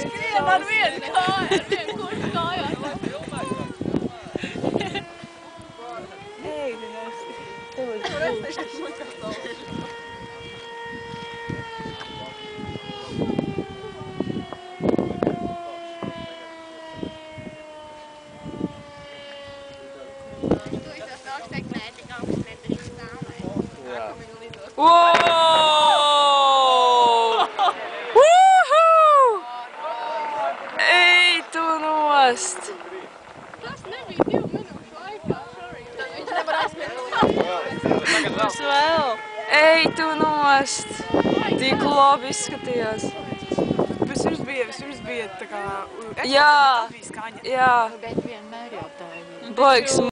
Skrien ar vienu kāju, ar vienu kursu kājās. Ej, tev ir Ej, tu nost! Tas nebija 2 minūšu laikā, sorry. Tad viņš nevar aizmirst. Būs vēl! Ej, tu nost! Tik labi izskatījās. Vispirms bija tā kā... Jā! Skaņa. Jā! Bet vienmēr jau tā ir. Baigs